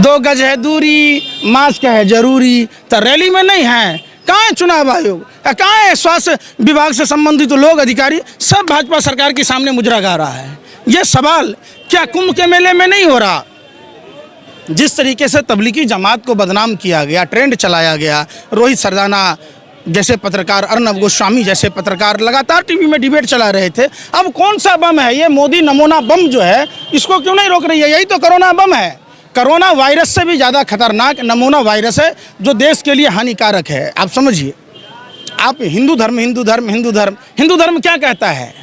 2 गज है दूरी, मास्क है जरूरी, तो रैली में नहीं है। कहाँ है चुनाव आयोग, कहाँ है स्वास्थ्य विभाग से संबंधित लोग, अधिकारी? सब भाजपा सरकार के सामने मुजरा गा रहा है। ये सवाल क्या कुंभ के मेले में नहीं हो रहा? जिस तरीके से तबलीगी जमात को बदनाम किया गया, ट्रेंड चलाया गया, रोहित सरदाना जैसे पत्रकार, अर्नब गोस्वामी जैसे पत्रकार लगातार टीवी में डिबेट चला रहे थे। अब कौन सा बम है ये? मोदी नमूना बम जो है, इसको क्यों नहीं रोक रही है? यही तो कोरोना बम है। कोरोना वायरस से भी ज़्यादा खतरनाक नमूना वायरस है जो देश के लिए हानिकारक है। आप समझिए, आप हिंदू धर्म क्या कहता है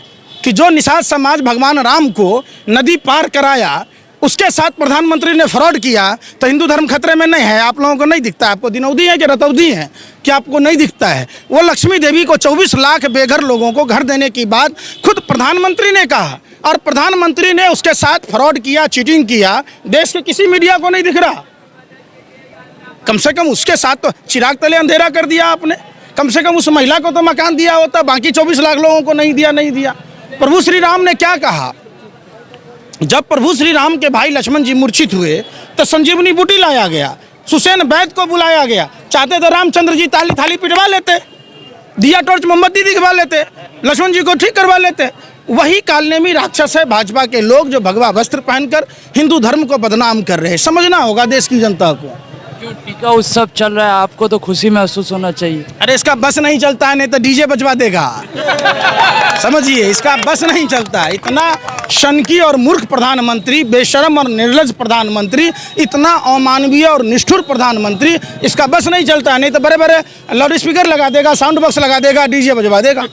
कि जो निषाद समाज भगवान राम को नदी पार कराया, उसके साथ प्रधानमंत्री ने फ्रॉड किया, तो हिंदू धर्म खतरे में नहीं है? आप लोगों को नहीं दिखता? आपको दिनौदी है कि रतौदी है कि आपको नहीं दिखता है? वो लक्ष्मी देवी को 24 लाख बेघर लोगों को घर देने की बात खुद प्रधानमंत्री ने कहा, और प्रधानमंत्री ने उसके साथ फ्रॉड किया, चीटिंग किया। देश के किसी मीडिया को नहीं दिख रहा। कम से कम उसके साथ तो चिराग तले अंधेरा कर दिया आपने। कम से कम उस महिला को तो मकान दिया होता, बाकी 24 लाख लोगों को नहीं दिया। प्रभु श्री राम ने क्या कहा? जब प्रभु श्री राम के भाई लक्ष्मण जी मूर्छित हुए तो संजीवनी बूटी लाया गया, सुसैन वैद्य को बुलाया गया। चाहते तो रामचंद्र जी ताली थाली पिटवा लेते, दिया टॉर्च मोमबत्ती दिखवा लेते, लक्ष्मण जी को ठीक करवा लेते। वही कालनेमी राक्षस है भाजपा के लोग जो भगवा वस्त्र पहनकर हिंदू धर्म को बदनाम कर रहे हैं। समझना होगा देश की जनता को। क्यों टीका उत्सव चल रहा है, आपको तो खुशी महसूस होना चाहिए। अरे इसका बस नहीं चलता है, नहीं तो डीजे बजवा देगा। समझिए, इसका बस नहीं चलता है। इतना शनकी और मूर्ख प्रधानमंत्री, बेशरम और निर्लज प्रधानमंत्री, इतना अमानवीय और निष्ठुर प्रधानमंत्री, इसका बस नहीं चलता है। नहीं तो बड़े बड़े लाउड स्पीकर लगा देगा, साउंड बॉक्स लगा देगा, डीजे बजवा देगा।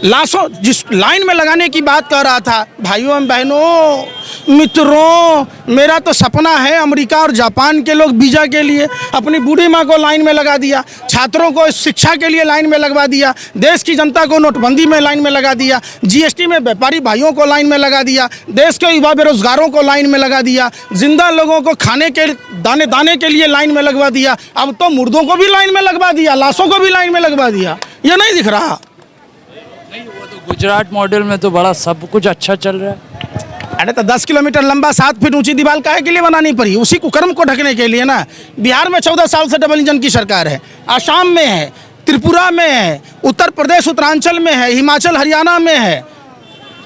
लाशों जिस लाइन में लगाने की बात कर रहा था, भाइयों एवं बहनों, मित्रों, मेरा तो सपना है अमेरिका और जापान के लोग वीज़ा के लिए अपनी बूढ़ी माँ को लाइन में लगा दिया, छात्रों को शिक्षा के लिए लाइन में लगवा दिया, देश की जनता को नोटबंदी में लाइन में लगा दिया, जीएसटी में व्यापारी भाइयों को लाइन में लगा दिया, देश के युवा बेरोजगारों को लाइन में लगा दिया, जिंदा लोगों को खाने के दाने के लिए लाइन में लगवा दिया। अब तो मुर्दों को भी लाइन में लगवा दिया, लाशों को भी लाइन में लगवा दिया। ये नहीं दिख रहा? नहीं, वो तो गुजरात मॉडल में तो बड़ा सब कुछ अच्छा चल रहा है। अरे तो 10 किलोमीटर लंबा 7 फीट ऊंची दीवार काहे के लिए बनानी पड़ी? उसी कुकर्म को ढकने के लिए ना। बिहार में 14 साल से डबल इंजन की सरकार है, आसाम में है, त्रिपुरा में है, उत्तर प्रदेश उत्तरांचल में है, हिमाचल हरियाणा में है,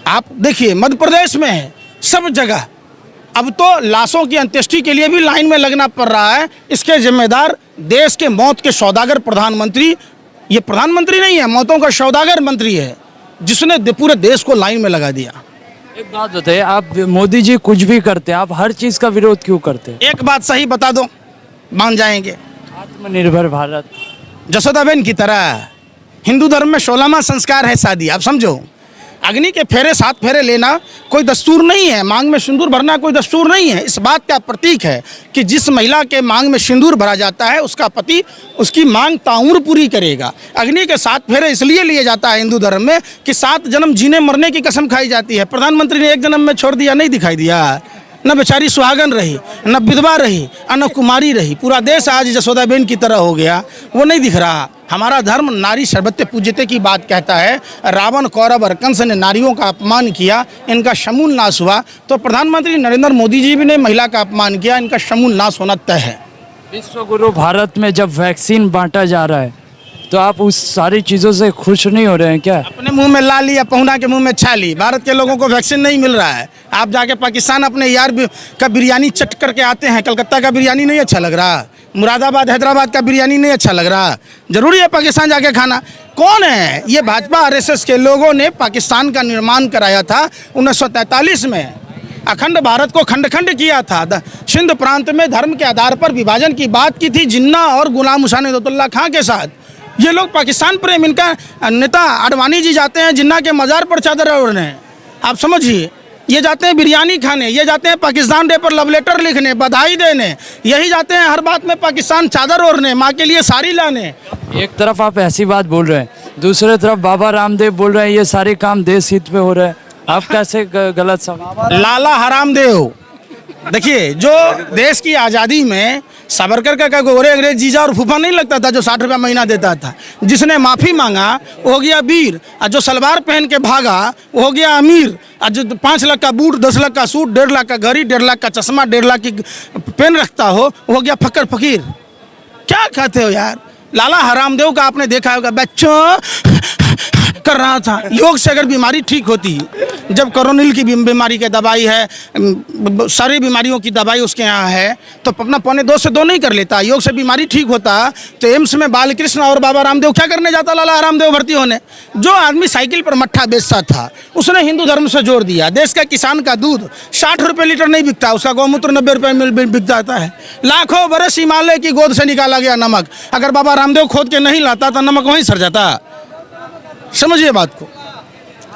आप देखिए मध्य प्रदेश में है, सब जगह। अब तो लाशों की अंत्येष्टि के लिए भी लाइन में लगना पड़ रहा है। इसके जिम्मेदार देश के मौत के सौदागर प्रधानमंत्री, ये प्रधानमंत्री नहीं है, मौतों का सौदागर मंत्री है, जिसने पूरे देश को लाइन में लगा दिया। एक बात बताइए, आप मोदी जी कुछ भी करते हैं, आप हर चीज़ का विरोध क्यों करते हैं? एक बात सही बता दो, मान जाएंगे। आत्मनिर्भर भारत, जसोदाबेन की तरह हिंदू धर्म में 16वां संस्कार है शादी। आप समझो, अग्नि के फेरे 7 फेरे लेना कोई दस्तूर नहीं है, मांग में सिंदूर भरना कोई दस्तूर नहीं है। इस बात का प्रतीक है कि जिस महिला के मांग में सिंदूर भरा जाता है, उसका पति उसकी मांग ताउम्र पूरी करेगा। अग्नि के 7 फेरे इसलिए लिए जाता है हिंदू धर्म में कि 7 जन्म जीने मरने की कसम खाई जाती है। प्रधानमंत्री ने 1 जन्म में छोड़ दिया, नहीं दिखाई दिया। न बेचारी सुहागन रही, न विधवा रही, न कुमारी रही। पूरा देश आज जसोदाबेन की तरह हो गया, वो नहीं दिख रहा। हमारा धर्म नारी सर्वत्र पूज्यते की बात कहता है। रावण, कौरव और कंस ने नारियों का अपमान किया, इनका समूल नाश हुआ। तो प्रधानमंत्री नरेंद्र मोदी जी भी ने महिला का अपमान किया, इनका समूल नाश होना तय है। विश्व गुरु भारत में जब वैक्सीन बांटा जा रहा है, तो आप उस सारी चीज़ों से खुश नहीं हो रहे हैं क्या? अपने मुंह में ला ली या पहुना के मुंह में छाली। भारत के लोगों को वैक्सीन नहीं मिल रहा है। आप जाके पाकिस्तान अपने यार का बिरयानी चट करके आते हैं, कलकत्ता का बिरयानी नहीं अच्छा लग रहा, मुरादाबाद हैदराबाद का बिरयानी नहीं अच्छा लग रहा, जरूरी है पाकिस्तान जाके खाना? कौन है ये? भाजपा आरएसएस के लोगों ने पाकिस्तान का निर्माण कराया था 1943 में। अखंड भारत को खंड खंड किया था। सिंध प्रांत में धर्म के आधार पर विभाजन की बात की थी जिन्ना और गुलाम हुसैन इज़्ज़तुल्लाह खां के साथ। ये लोग पाकिस्तान प्रेम, इनका नेता आडवाणी जी जाते हैं जिन्ना के मज़ार पर चादर ओढ़ने। आप समझिए, ये जाते हैं बिरयानी खाने, ये जाते हैं पाकिस्तान डे पर लव लेटर लिखने, बधाई देने, यही जाते हैं हर बात में पाकिस्तान चादर ओढ़ने, माँ के लिए साड़ी लाने। एक तरफ आप ऐसी बात बोल रहे हैं, दूसरे तरफ बाबा रामदेव बोल रहे हैं ये सारे काम देश हित में हो रहे हैं। आप कैसे गलत समझ? लाला हरामदेव, देखिए, जो देश की आज़ादी में सावरकर का गोरे अंग्रेज जीजा और फूफा नहीं लगता था जो 60 रुपया महीना देता था। जिसने माफ़ी मांगा वो हो गया वीर, और जो सलवार पहन के भागा वो हो गया अमीर, और जो 5 लाख का बूट, 10 लाख का सूट, 1.5 लाख का घड़ी, 1.5 लाख का चश्मा, 1.5 लाख की पेन रखता हो वो हो गया फक्कर फकीर। क्या कहते हो यार। लाला हरामदेव का आपने देखा होगा, बच्चों कर रहा था। योग से अगर बीमारी ठीक होती, जब कोरोनिल की बीमारी की दवाई है, सारी बीमारियों की दवाई उसके यहाँ है, तो अपना 1.25 से 2 नहीं कर लेता। योग से बीमारी ठीक होता तो एम्स में बालकृष्ण और बाबा रामदेव क्या करने जाता लाला रामदेव भर्ती होने। जो आदमी साइकिल पर मट्ठा बेचता था उसने हिंदू धर्म से जोड़ दिया। देश का किसान का दूध 60 रुपये लीटर नहीं बिकता, उसका गौमूत्र 90 रुपये में बिक जाता है। लाखों बरस हिमालय की गोद से निकाला गया नमक, अगर बाबा रामदेव खोद के नहीं लाता तो नमक वहीं सड़ जाता। समझिए बात को।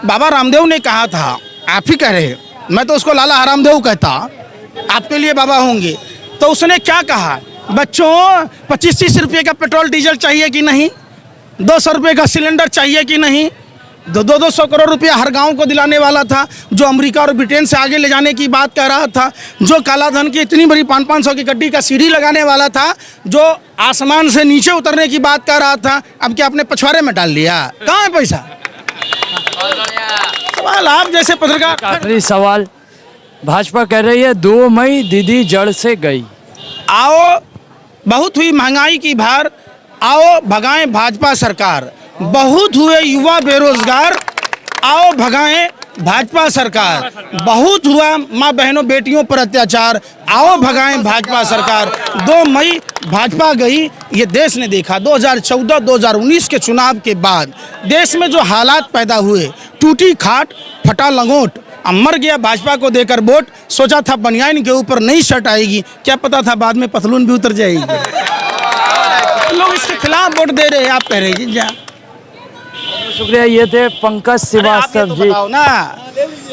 बाबा रामदेव ने कहा था, आप ही कह रहे, मैं तो उसको लाला रामदेव कहता, आपके लिए बाबा होंगे। तो उसने क्या कहा, बच्चों 25-30 रुपये का पेट्रोल डीजल चाहिए कि नहीं, 200 रुपये का सिलेंडर चाहिए कि नहीं। 200 करोड़ रुपया हर गांव को दिलाने वाला था, जो अमेरिका और ब्रिटेन से आगे ले जाने की बात कर रहा था, जो काला धन की इतनी बड़ी 500 की गड्डी का सीढ़ी लगाने वाला था, जो आसमान से नीचे उतरने की बात कर रहा था, अब क्या आपने पछवाड़े में डाल लिया। कहाँ है पैसा। सवाल आप जैसे पत्रकार। आखिरी सवाल, भाजपा कह रही है 2 मई दीदी जड़ से गई। आओ बहुत हुई महंगाई की भार, आओ भगाएं भाजपा सरकार। बहुत हुए युवा बेरोजगार, आओ भगाएं भाजपा सरकार। बहुत हुआ माँ बहनों बेटियों पर अत्याचार, आओ भगाएं भाजपा सरकार। 2 मई भाजपा गई, ये देश ने देखा। 2014-2019 के चुनाव के बाद देश में जो हालात पैदा हुए, टूटी खाट फटा लंगोट, अब मर गया भाजपा को देकर वोट। सोचा था बनियान के ऊपर नई शर्ट आएगी, क्या पता था बाद में पतलून भी उतर जाएगी। लोग इसके खिलाफ वोट दे रहे हैं, आप कह रहे हैं जा। शुक्रिया। ये थे पंकज श्रीवास्तव जी। बताओ ना,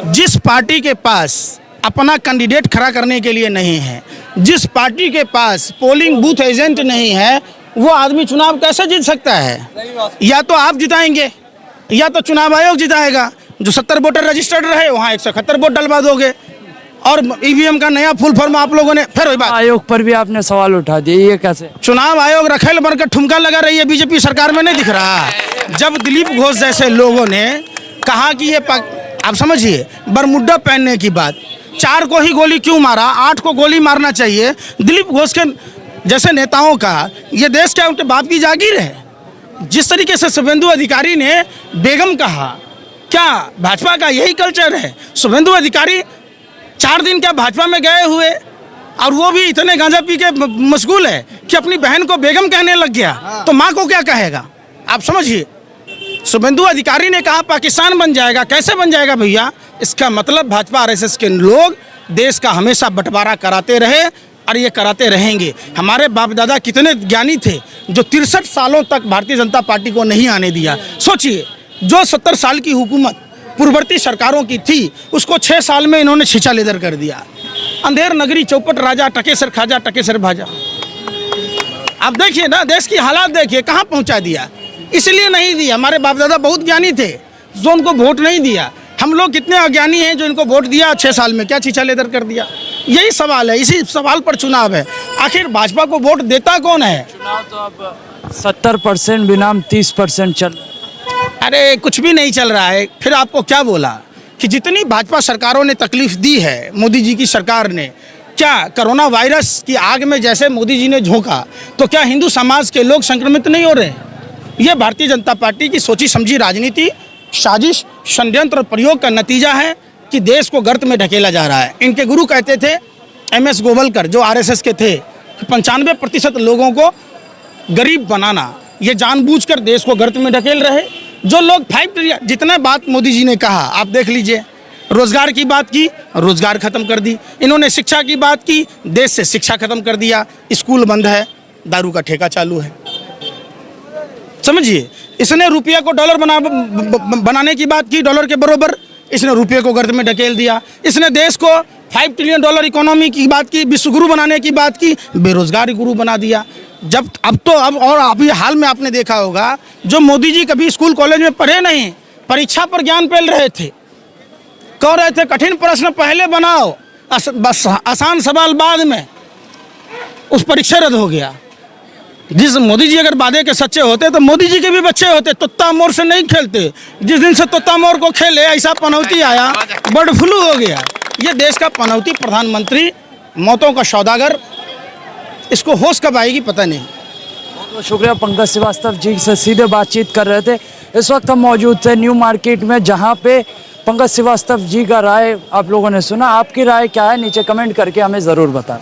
जिस पार्टी के पास अपना कैंडिडेट खड़ा करने के लिए नहीं है, जिस पार्टी के पास पोलिंग बूथ एजेंट नहीं है, वो आदमी चुनाव कैसे जीत सकता है। या तो आप जिताएंगे या तो चुनाव आयोग जिताएगा। जो 70 वोटर रजिस्टर्ड रहे वहाँ 171 वोट डलवा दोगे, और ईवीएम का नया फुल फॉर्म आप लोगों ने फिर वही बात। आयोग पर भी आपने सवाल उठा दिए, ये कैसे। चुनाव आयोग रखेल बनकर ठुमका लगा रही है, बीजेपी सरकार में नहीं दिख रहा। जब दिलीप घोष जैसे लोगों ने कहा कि ये आप समझिए बरमुड्डा पहनने की बात, 4 को ही गोली क्यों मारा, 8 को गोली मारना चाहिए। दिलीप घोष के जैसे नेताओं का ये देश क्या उनके बाप की जागीर है। जिस तरीके से शुभेंदु अधिकारी ने बेगम कहा, क्या भाजपा का यही कल्चर है। शुभेंदु अधिकारी 4 दिन क्या भाजपा में गए हुए, और वो भी इतने गांजा पी के मशगूल है कि अपनी बहन को बेगम कहने लग गया, तो माँ को क्या कहेगा। आप समझिए, शुभेंदु अधिकारी ने कहा पाकिस्तान बन जाएगा। कैसे बन जाएगा भैया। इसका मतलब भाजपा आरएसएस के लोग देश का हमेशा बंटवारा कराते रहे और ये कराते रहेंगे। हमारे बाप दादा कितने ज्ञानी थे जो 63 सालों तक भारतीय जनता पार्टी को नहीं आने दिया। सोचिए, जो 70 साल की हुकूमत पूर्ववर्ती सरकारों की थी, उसको 6 साल में इन्होंने छीछा लेदर कर दिया। अंधेर नगरी चौपट राजा, टकेसर खाजा टकेसर भाजा। आप देखिए ना, देश की हालात देखिए कहाँ पहुँचा दिया। इसलिए नहीं दिया, हमारे बाप दादा बहुत ज्ञानी थे जो उनको वोट नहीं दिया। हम लोग कितने अज्ञानी हैं जो इनको वोट दिया, 6 साल में क्या छीछा लेदर कर दिया। यही सवाल है, इसी सवाल पर चुनाव है। आखिर भाजपा को वोट देता कौन है। चुनाव तो अब 70% बनाम 30% चल। अरे कुछ भी नहीं चल रहा है। फिर आपको क्या बोला कि जितनी भाजपा सरकारों ने तकलीफ दी है, मोदी जी की सरकार ने, क्या कोरोना वायरस की आग में जैसे मोदी जी ने झोंका, तो क्या हिंदू समाज के लोग संक्रमित नहीं हो रहे। ये भारतीय जनता पार्टी की सोची समझी राजनीति, साजिश, षड्यंत्र और प्रयोग का नतीजा है कि देश को गर्त में ढकेला जा रहा है। इनके गुरु कहते थे MS गोवलकर, जो RSS के थे, 95% लोगों को गरीब बनाना। ये जानबूझकर देश को गर्त में ढकेल रहे। जो लोग 5 ट्रिलियन जितना बात मोदी जी ने कहा, आप देख लीजिए। रोजगार की बात की, रोजगार खत्म कर दी। इन्होंने शिक्षा की बात की, देश से शिक्षा खत्म कर दिया। स्कूल बंद है, दारू का ठेका चालू है। समझिए, इसने रुपया को डॉलर बनाने की बात की, डॉलर के बरोबर। इसने रुपये को गर्त में ढकेल दिया। इसने देश को $5 ट्रिलियन इकोनॉमी की बात की, विश्व गुरु बनाने की बात की, बेरोजगारी गुरु बना दिया। अब और अभी हाल में आपने देखा होगा, जो मोदी जी कभी स्कूल कॉलेज में पढ़े नहीं, परीक्षा पर ज्ञान पेल रहे थे। कह रहे थे कठिन प्रश्न पहले बनाओ, बस आसान सवाल बाद में। उस परीक्षा रद्द हो गया। जिस मोदी जी अगर वादे के सच्चे होते तो मोदी जी के भी बच्चे होते, तोता मोर से नहीं खेलते। जिस दिन से तोता मोर को खेले ऐसा पनौती आया, बर्ड फ्लू हो गया। ये देश का पनौती प्रधानमंत्री, मौतों का सौदागर, इसको होश कब आएगी पता नहीं। बहुत शुक्रिया पंकज श्रीवास्तव जी से सीधे बातचीत कर रहे थे। इस वक्त हम मौजूद थे न्यू मार्केट में, जहां पे पंकज श्रीवास्तव जी का राय आप लोगों ने सुना। आपकी राय क्या है नीचे कमेंट करके हमें ज़रूर बताएं।